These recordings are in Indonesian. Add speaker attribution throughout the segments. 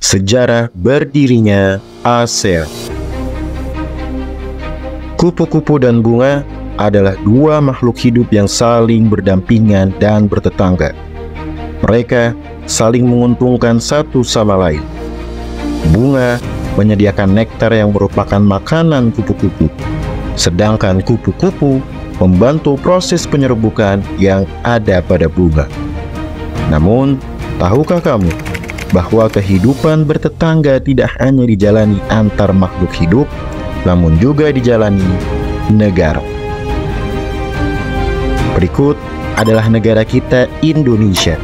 Speaker 1: Sejarah berdirinya ASEAN. Kupu-kupu dan bunga adalah dua makhluk hidup yang saling berdampingan dan bertetangga. Mereka saling menguntungkan satu sama lain. Bunga menyediakan nektar yang merupakan makanan kupu-kupu, sedangkan kupu-kupu membantu proses penyerbukan yang ada pada bunga. Namun, tahukah kamu bahwa kehidupan bertetangga tidak hanya dijalani antar makhluk hidup, namun juga dijalani negara. Berikut adalah negara kita, Indonesia.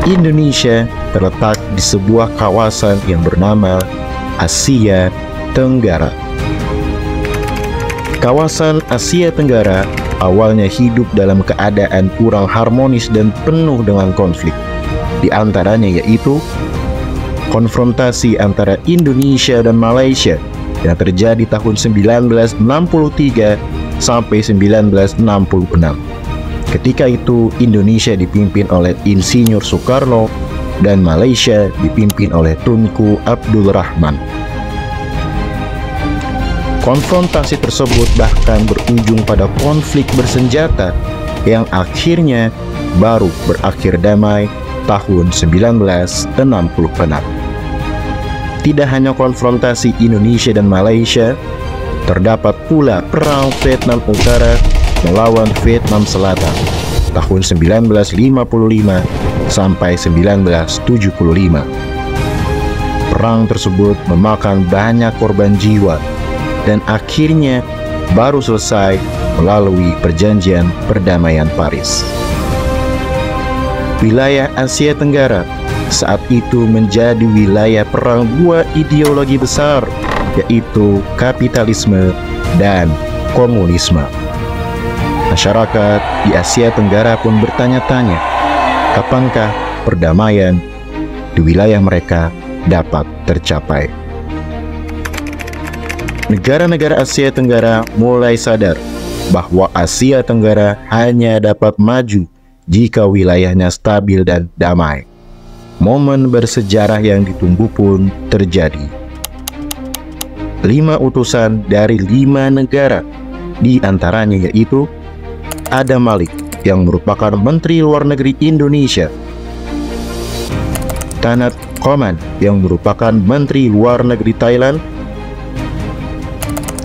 Speaker 1: Indonesia terletak di sebuah kawasan yang bernama Asia Tenggara. Kawasan Asia Tenggara awalnya hidup dalam keadaan kurang harmonis dan penuh dengan konflik. Di antaranya yaitu konfrontasi antara Indonesia dan Malaysia yang terjadi tahun 1963 sampai 1966. Ketika itu Indonesia dipimpin oleh Insinyur Soekarno dan Malaysia dipimpin oleh Tunku Abdul Rahman. Konfrontasi tersebut bahkan berujung pada konflik bersenjata yang akhirnya baru berakhir damai tahun 1966. Tidak hanya konfrontasi Indonesia dan Malaysia, terdapat pula Perang Vietnam Utara melawan Vietnam Selatan tahun 1955 sampai 1975. Perang tersebut memakan banyak korban jiwa dan akhirnya baru selesai melalui perjanjian perdamaian Paris. Wilayah Asia Tenggara saat itu menjadi wilayah perang dua ideologi besar, yaitu kapitalisme dan komunisme. Masyarakat di Asia Tenggara pun bertanya-tanya, kapankah perdamaian di wilayah mereka dapat tercapai? Negara-negara Asia Tenggara mulai sadar bahwa Asia Tenggara hanya dapat maju jika wilayahnya stabil dan damai. Momen bersejarah yang ditunggu pun terjadi. 5 utusan dari 5 negara, di antaranya yaitu Adam Malik yang merupakan Menteri Luar Negeri Indonesia, Tanat Koman yang merupakan Menteri Luar Negeri Thailand,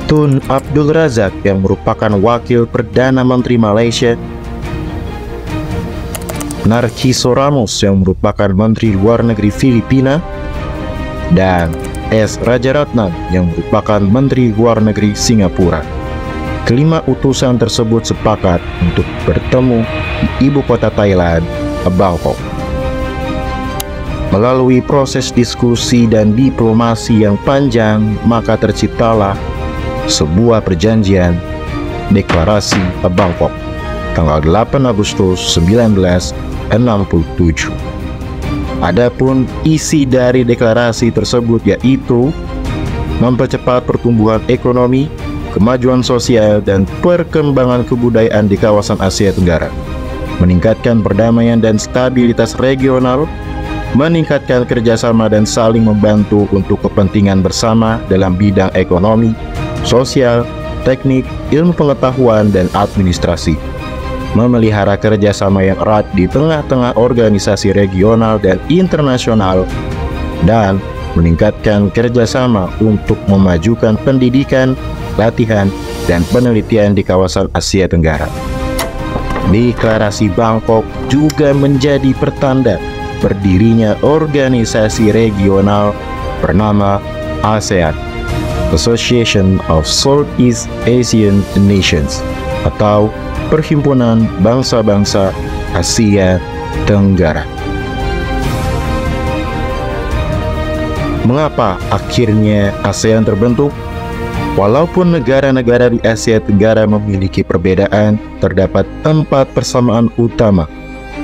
Speaker 1: Tun Abdul Razak yang merupakan Wakil Perdana Menteri Malaysia, Narciso Ramos yang merupakan Menteri Luar Negeri Filipina, dan S. Rajaratnam yang merupakan Menteri Luar Negeri Singapura. Kelima utusan tersebut sepakat untuk bertemu di ibu kota Thailand, Bangkok. Melalui proses diskusi dan diplomasi yang panjang, maka terciptalah sebuah perjanjian Deklarasi Bangkok tanggal 8 Agustus 1967. Adapun isi dari deklarasi tersebut yaitu mempercepat pertumbuhan ekonomi, kemajuan sosial, dan perkembangan kebudayaan di kawasan Asia Tenggara, meningkatkan perdamaian dan stabilitas regional, meningkatkan kerjasama dan saling membantu untuk kepentingan bersama dalam bidang ekonomi, sosial, teknik, ilmu pengetahuan, dan administrasi, memelihara kerjasama yang erat di tengah-tengah organisasi regional dan internasional, dan meningkatkan kerjasama untuk memajukan pendidikan, latihan, dan penelitian di kawasan Asia Tenggara. Deklarasi Bangkok juga menjadi pertanda berdirinya organisasi regional bernama ASEAN, Association of Southeast Asian Nations, atau Perhimpunan Bangsa-Bangsa Asia Tenggara. Mengapa akhirnya ASEAN terbentuk? Walaupun negara-negara di Asia Tenggara memiliki perbedaan, terdapat 4 persamaan utama,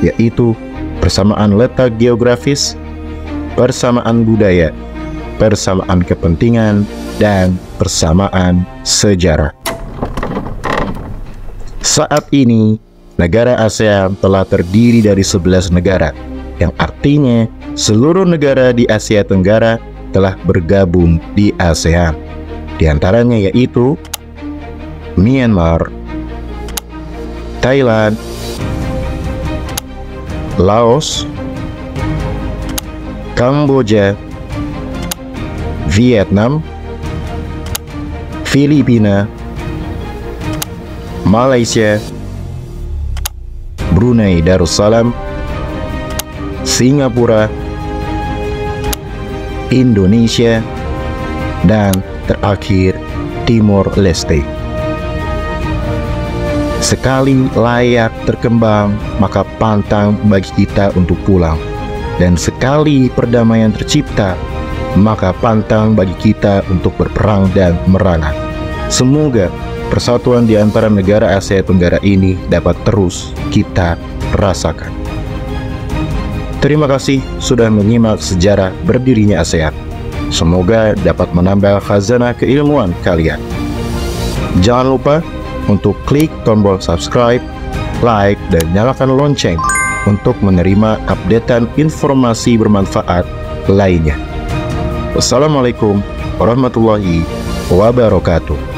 Speaker 1: yaitu persamaan letak geografis, persamaan budaya, persamaan kepentingan, dan persamaan sejarah. Saat ini, negara ASEAN telah terdiri dari 11 negara, yang artinya seluruh negara di Asia Tenggara telah bergabung di ASEAN. Di antaranya yaitu Myanmar, Thailand, Laos, Kamboja, Vietnam, Filipina, Malaysia, Brunei Darussalam, Singapura, Indonesia, dan terakhir Timor Leste. Sekali layak terkembang, maka pantang bagi kita untuk pulang. Dan sekali perdamaian tercipta, maka pantang bagi kita untuk berperang dan merana. Semoga persatuan di antara negara Asia Tenggara ini dapat terus kita rasakan. Terima kasih sudah menyimak sejarah berdirinya ASEAN. Semoga dapat menambah khazanah keilmuan kalian. Jangan lupa untuk klik tombol subscribe, like, dan nyalakan lonceng untuk menerima updatean informasi bermanfaat lainnya. Wassalamualaikum warahmatullahi wabarakatuh.